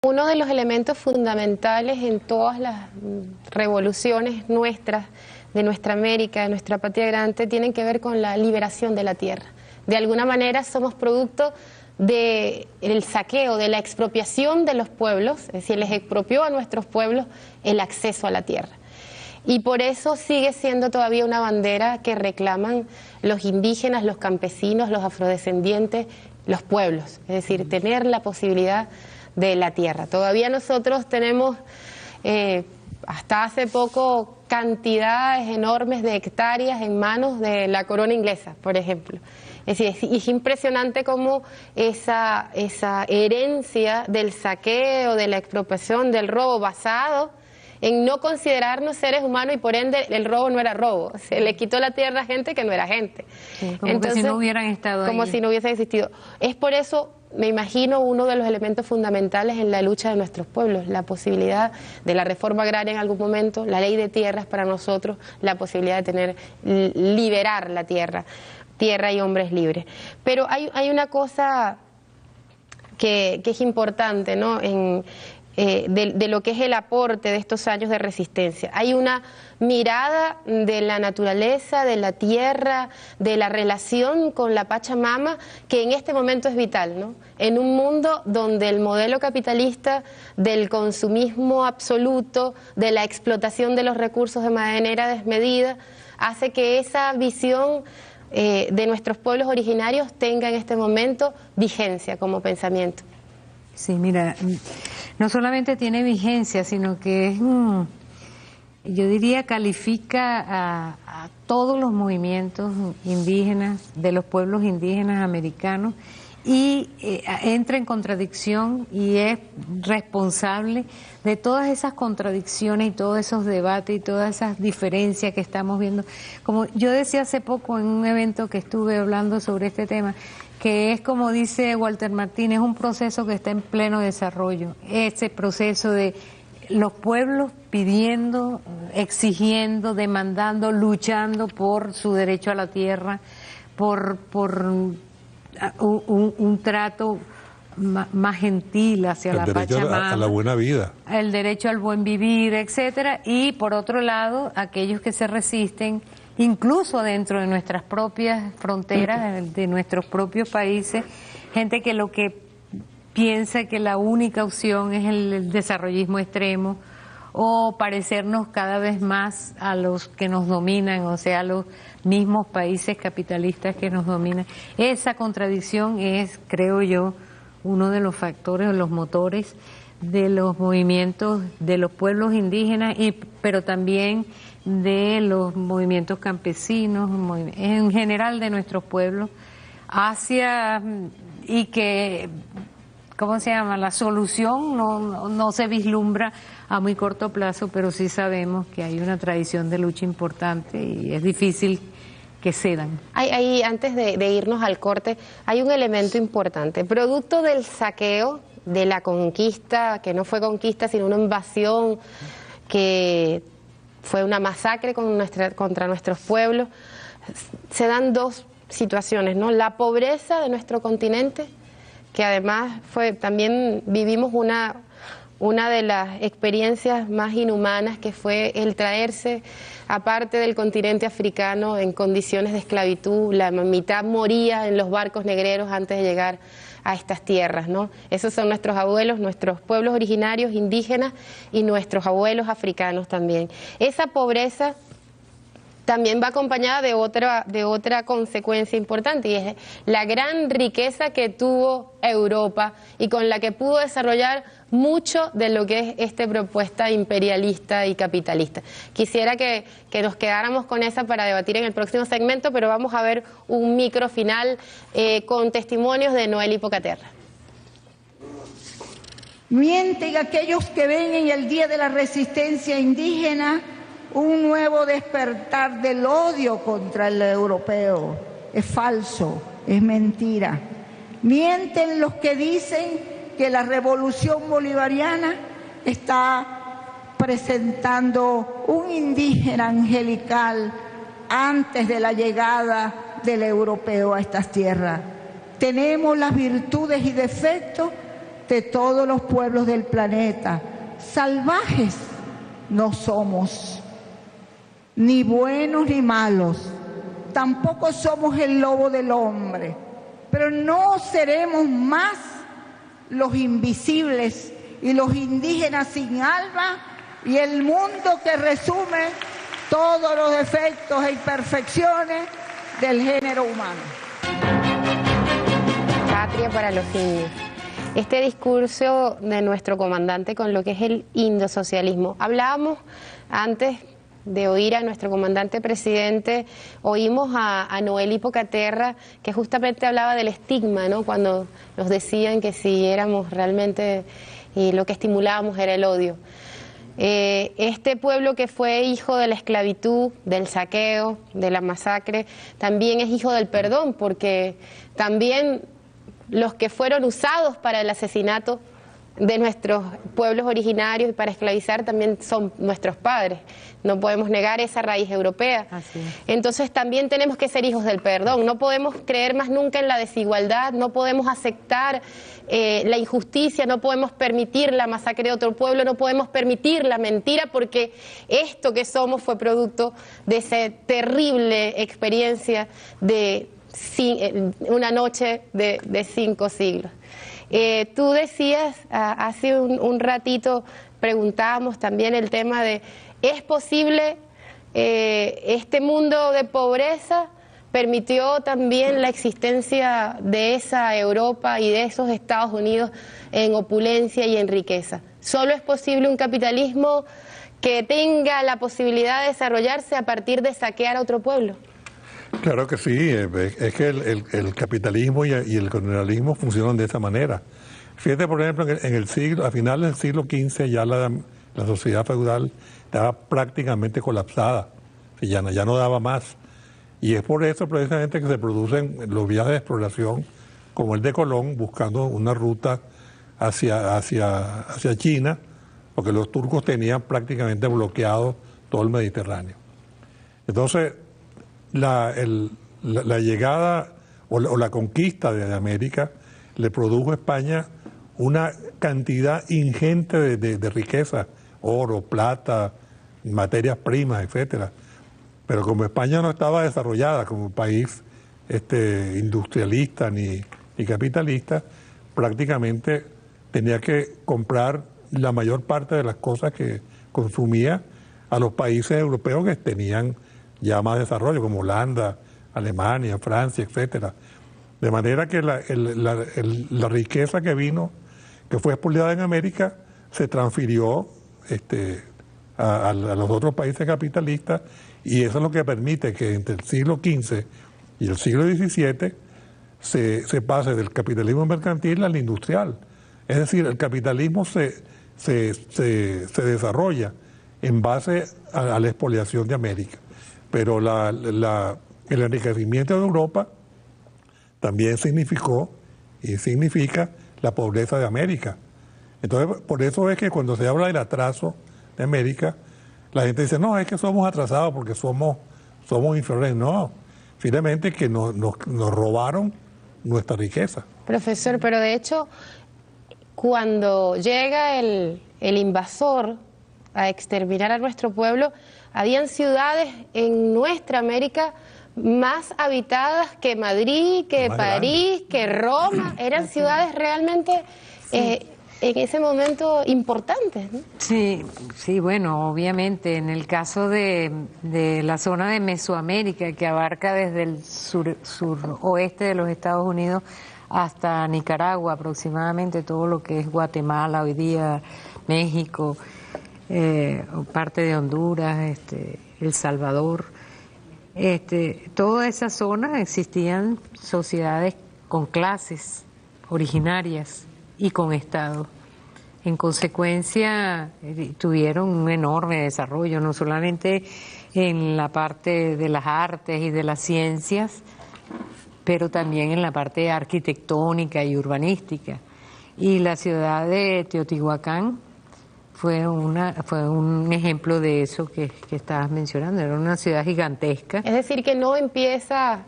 Uno de los elementos fundamentales en todas las revoluciones nuestras, de nuestra América, de nuestra patria grande, tienen que ver con la liberación de la tierra. De alguna manera somos producto del saqueo, de la expropiación de los pueblos, es decir, les expropió a nuestros pueblos el acceso a la tierra. Y por eso sigue siendo todavía una bandera que reclaman los indígenas, los campesinos, los afrodescendientes, los pueblos, es decir, tener la posibilidad de la tierra. Todavía nosotros tenemos, hasta hace poco, cantidades enormes de hectáreas en manos de la corona inglesa, por ejemplo. Es decir, es impresionante cómo esa herencia del saqueo, de la expropiación, del robo basado en no considerarnos seres humanos y por ende el robo no era robo. Se le quitó la tierra a gente que no era gente. Sí, como entonces, que si no hubieran estado ahí. Como si no hubiesen existido. Es por eso, me imagino, uno de los elementos fundamentales en la lucha de nuestros pueblos, la posibilidad de la reforma agraria en algún momento, la ley de tierras para nosotros, la posibilidad de liberar la tierra y hombres libres. Pero hay una cosa que es importante, ¿no? De lo que es el aporte de estos años de resistencia. Hay una mirada de la naturaleza, de la tierra, de la relación con la Pachamama, que en este momento es vital, ¿no? En un mundo donde el modelo capitalista del consumismo absoluto, de la explotación de los recursos de manera desmedida, hace que esa visión de nuestros pueblos originarios tenga en este momento vigencia como pensamiento. Sí, mira, no solamente tiene vigencia, sino que es, yo diría, califica a todos los movimientos indígenas, de los pueblos indígenas americanos, y entra en contradicción y es responsable de todas esas contradicciones y todos esos debates y todas esas diferencias que estamos viendo. Como yo decía hace poco en un evento que estuve hablando sobre este tema, que es, como dice Walter Martínez, un proceso que está en pleno desarrollo. Ese proceso de los pueblos pidiendo, exigiendo, demandando, luchando por su derecho a la tierra, por un trato más gentil hacia la Pachamama, el derecho a la buena vida, el derecho al buen vivir, etcétera, y por otro lado aquellos que se resisten, incluso dentro de nuestras propias fronteras, de nuestros propios países, gente que lo que piensa que la única opción es el desarrollismo extremo o parecernos cada vez más a los que nos dominan, o sea, a los mismos países capitalistas que nos dominan. Esa contradicción es, creo yo, uno de los factores o los motores de los movimientos de los pueblos indígenas, pero también de los movimientos campesinos, en general de nuestros pueblos, y que, ¿cómo se llama? La solución no se vislumbra a muy corto plazo, pero sí sabemos que hay una tradición de lucha importante y es difícil que cedan. Antes de irnos al corte, hay un elemento importante. Producto del saqueo, de la conquista, que no fue conquista, sino una invasión, que fue una masacre contra nuestros pueblos, se dan dos situaciones, ¿no? La pobreza de nuestro continente, que además también vivimos una de las experiencias más inhumanas, que fue el traerse, aparte del continente africano, en condiciones de esclavitud. La mitad moría en los barcos negreros antes de llegar a estas tierras, ¿no? Esos son nuestros abuelos, nuestros pueblos originarios indígenas y nuestros abuelos africanos también. Esa pobreza también va acompañada de otra consecuencia importante, y es la gran riqueza que tuvo Europa y con la que pudo desarrollar mucho de lo que es esta propuesta imperialista y capitalista. Quisiera que nos quedáramos con esa para debatir en el próximo segmento, pero vamos a ver un micro final con testimonios de Noely Pocaterra. Mienten aquellos que ven en el Día de la Resistencia Indígena un nuevo despertar del odio contra el europeo. Es falso, es mentira. Mienten los que dicen que la revolución bolivariana está presentando un indígena angelical antes de la llegada del europeo a estas tierras. Tenemos las virtudes y defectos de todos los pueblos del planeta. Salvajes no somos, ni buenos ni malos, tampoco somos el lobo del hombre, pero no seremos más los invisibles y los indígenas sin alma y el mundo que resume todos los defectos e imperfecciones del género humano. Patria para los indios. Este discurso de nuestro comandante con lo que es el indosocialismo. Hablábamos antes de oír a nuestro comandante presidente, oímos a Noel Hipocaterra, que justamente hablaba del estigma, ¿no? Cuando nos decían que si éramos realmente, lo que estimulábamos era el odio. Este pueblo que fue hijo de la esclavitud, del saqueo, de la masacre, también es hijo del perdón, porque también los que fueron usados para el asesinato de nuestros pueblos originarios y para esclavizar también son nuestros padres. No podemos negar esa raíz europea. Así es. Entonces también tenemos que ser hijos del perdón. No podemos creer más nunca en la desigualdad, no podemos aceptar la injusticia, no podemos permitir la masacre de otro pueblo, no podemos permitir la mentira, porque esto que somos fue producto de esa terrible experiencia de una noche de 5 siglos. Tú decías, hace un ratito preguntábamos también el tema de, ¿es posible este mundo de pobreza permitió también la existencia de esa Europa y de esos Estados Unidos en opulencia y en riqueza? ¿Solo es posible un capitalismo que tenga la posibilidad de desarrollarse a partir de saquear a otro pueblo? Claro que sí, es que el capitalismo y el colonialismo funcionan de esa manera. Fíjate, por ejemplo, a finales del siglo XV ya la sociedad feudal estaba prácticamente colapsada, ya no daba más. Y es por eso precisamente que se producen los viajes de exploración, como el de Colón, buscando una ruta hacia China, porque los turcos tenían prácticamente bloqueado todo el Mediterráneo. Entonces, la llegada o la conquista de América le produjo a España una cantidad ingente de riqueza, oro, plata, materias primas, etcétera. Pero como España no estaba desarrollada como país industrialista ni capitalista, prácticamente tenía que comprar la mayor parte de las cosas que consumía a los países europeos que tenían ya más desarrollo, como Holanda, Alemania, Francia, etcétera. De manera que la riqueza que vino, que fue expoliada en América, se transfirió a los otros países capitalistas, y eso es lo que permite que entre el siglo XV y el siglo XVII se pase del capitalismo mercantil al industrial. Es decir, el capitalismo se desarrolla en base a la expoliación de América. Pero el enriquecimiento de Europa también significó y significa la pobreza de América. Entonces, por eso es que cuando se habla del atraso de América, la gente dice, no, es que somos atrasados porque somos inferiores. No, finalmente que nos robaron nuestra riqueza. Profesor, pero de hecho, cuando llega el invasor a exterminar a nuestro pueblo, habían ciudades en nuestra América más habitadas que Madrid, que París, que Roma. Eran ciudades realmente en ese momento importantes, ¿no? Sí, bueno, obviamente en el caso de la zona de Mesoamérica, que abarca desde el suroeste de los Estados Unidos hasta Nicaragua, aproximadamente todo lo que es Guatemala hoy día, México, parte de Honduras, El Salvador, toda esa zona existían sociedades con clases originarias y con Estado. En consecuencia, tuvieron un enorme desarrollo, no solamente en la parte de las artes y de las ciencias, pero también en la parte arquitectónica y urbanística. Y la ciudad de Teotihuacán fue un ejemplo de eso que estabas mencionando. Era una ciudad gigantesca. Es decir, que no empieza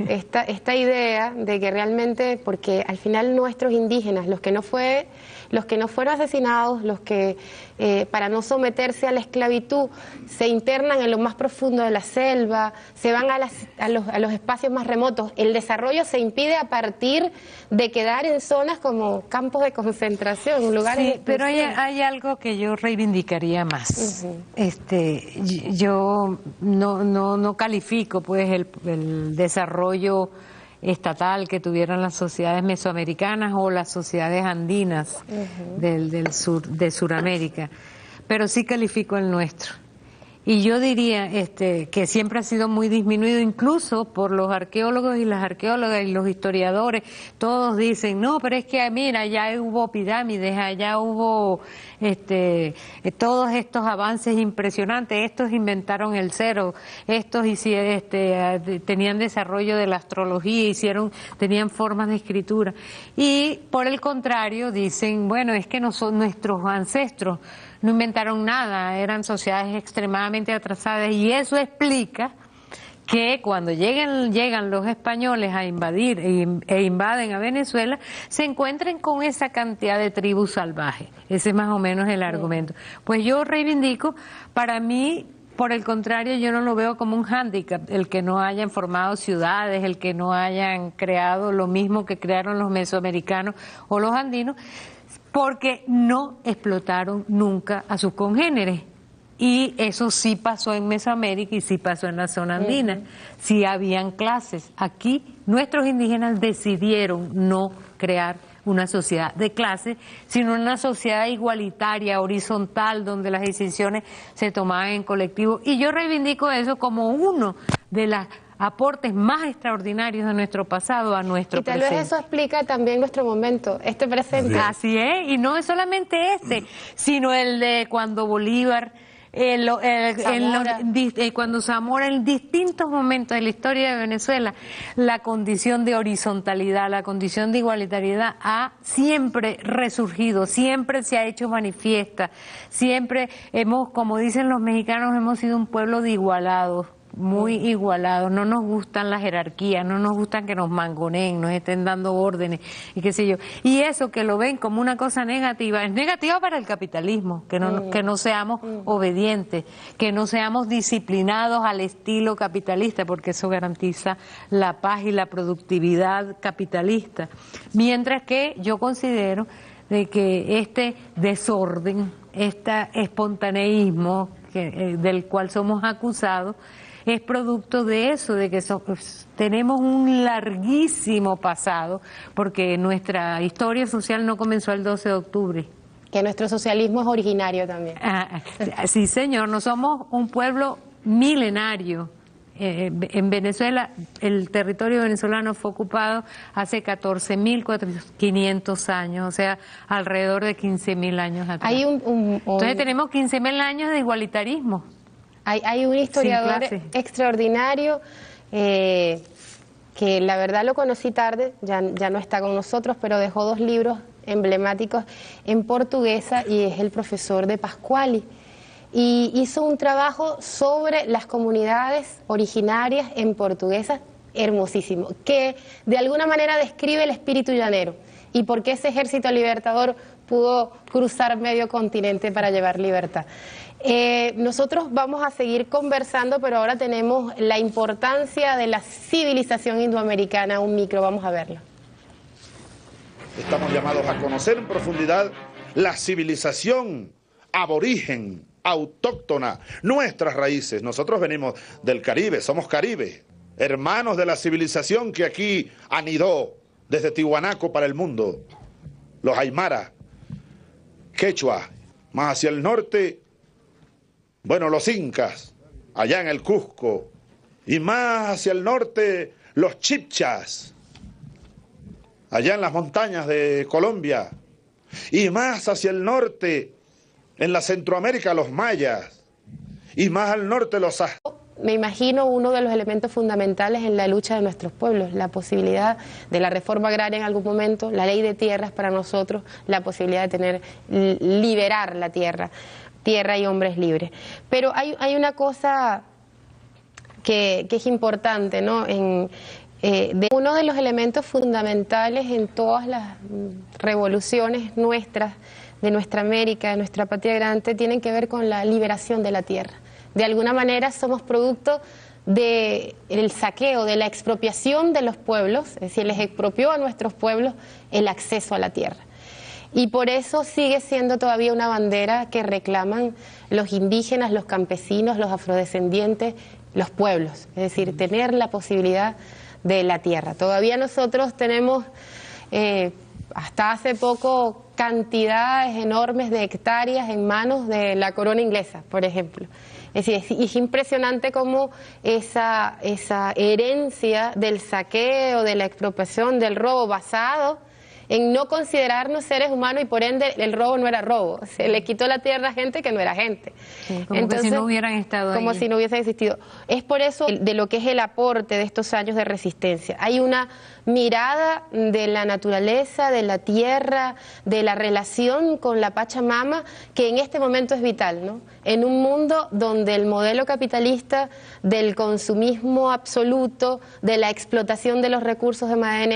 esta idea de que realmente, porque al final nuestros indígenas, los que no fueron asesinados, los que para no someterse a la esclavitud se internan en lo más profundo de la selva, se van a los espacios más remotos, el desarrollo se impide a partir de quedar en zonas como campos de concentración, lugares. Sí, pero hay algo que yo reivindicaría más. Yo no califico pues el desarrollo estatal que tuvieran las sociedades mesoamericanas o las sociedades andinas del sur, de Suramérica, pero sí califico el nuestro. Y yo diría que siempre ha sido muy disminuido, incluso por los arqueólogos y las arqueólogas y los historiadores. Todos dicen, no, pero es que mira, allá hubo pirámides, allá hubo todos estos avances impresionantes, estos inventaron el cero, estos tenían desarrollo de la astrología, tenían formas de escritura. Y por el contrario dicen, bueno, es que nuestros ancestros no inventaron nada, eran sociedades extremadamente atrasadas, y eso explica que cuando llegan los españoles a invadir e invaden a Venezuela, se encuentren con esa cantidad de tribus salvajes. Ese es más o menos el argumento. Pues yo reivindico, para mí, por el contrario, yo no lo veo como un hándicap, el que no hayan formado ciudades, el que no hayan creado lo mismo que crearon los mesoamericanos o los andinos, porque no explotaron nunca a sus congéneres. Y eso sí pasó en Mesoamérica y sí pasó en la zona andina. Sí habían clases. Aquí nuestros indígenas decidieron no crear una sociedad de clases, sino una sociedad igualitaria, horizontal, donde las decisiones se tomaban en colectivo. Y yo reivindico eso como uno de las aportes más extraordinarios de nuestro pasado a nuestro presente. Y tal vez eso explica también nuestro momento, este presente. Así es, y no es solamente sino el de cuando Bolívar, cuando Zamora, en distintos momentos de la historia de Venezuela, la condición de horizontalidad, la condición de igualitariedad ha siempre resurgido, siempre se ha hecho manifiesta, siempre como dicen los mexicanos, hemos sido un pueblo de igualados, muy igualados, no nos gustan las jerarquías, no nos gustan que nos mangoneen, nos estén dando órdenes y qué sé yo. Y eso que lo ven como una cosa negativa, es negativa para el capitalismo, que no seamos obedientes, que no seamos disciplinados al estilo capitalista, porque eso garantiza la paz y la productividad capitalista. Mientras que yo considero de que este desorden, este espontaneísmo del cual somos acusados, es producto de eso, de que tenemos un larguísimo pasado, porque nuestra historia social no comenzó el 12 de octubre. Que nuestro socialismo es originario también. Sí, señor, no somos un pueblo milenario. En Venezuela, el territorio venezolano fue ocupado hace 14.500 años, o sea, alrededor de 15.000 años atrás. Entonces tenemos 15.000 años de igualitarismo. Hay un historiador extraordinario que la verdad lo conocí tarde, ya no está con nosotros, pero dejó 2 libros emblemáticos en portuguesa, y es el profesor de Pasquali. Y hizo un trabajo sobre las comunidades originarias en portuguesa hermosísimo, que de alguna manera describe el espíritu llanero y por qué ese ejército libertador pudo cruzar medio continente para llevar libertad. Nosotros vamos a seguir conversando, pero ahora tenemos la importancia de la civilización indoamericana, un micro, vamos a verlo. Estamos llamados a conocer en profundidad la civilización aborigen, autóctona, nuestras raíces. Nosotros venimos del Caribe, somos Caribe, hermanos de la civilización que aquí anidó desde Tiwanaku para el mundo. Los Aymara, Quechua, más hacia el norte, bueno, los incas, allá en el Cusco, y más hacia el norte, los chipchas, allá en las montañas de Colombia, y más hacia el norte, en la Centroamérica, los mayas, y más al norte, los aztecas. Me imagino uno de los elementos fundamentales en la lucha de nuestros pueblos, la posibilidad de la reforma agraria en algún momento, la ley de tierras para nosotros, la posibilidad de liberar la tierra y hombres libres. Pero hay una cosa que es importante, ¿no? Uno de los elementos fundamentales en todas las revoluciones nuestras, de nuestra América, de nuestra patria grande, tienen que ver con la liberación de la tierra. De alguna manera somos producto del saqueo, de la expropiación de los pueblos, es decir, les expropió a nuestros pueblos el acceso a la tierra. Y por eso sigue siendo todavía una bandera que reclaman los indígenas, los campesinos, los afrodescendientes, los pueblos, es decir, tener la posibilidad de la tierra. Todavía nosotros tenemos, hasta hace poco, cantidades enormes de hectáreas en manos de la corona inglesa, por ejemplo. Es decir, es impresionante cómo esa herencia del saqueo, de la expropiación, del robo basado en no considerarnos seres humanos y por ende el robo no era robo. Se le quitó la tierra a gente que no era gente. Sí, como entonces, que si no hubieran estado como allí. Si no hubiesen existido. Es por eso de lo que es el aporte de estos años de resistencia. Hay una mirada de la naturaleza, de la tierra, de la relación con la Pachamama que en este momento es vital, ¿no? En un mundo donde el modelo capitalista del consumismo absoluto, de la explotación de los recursos de manera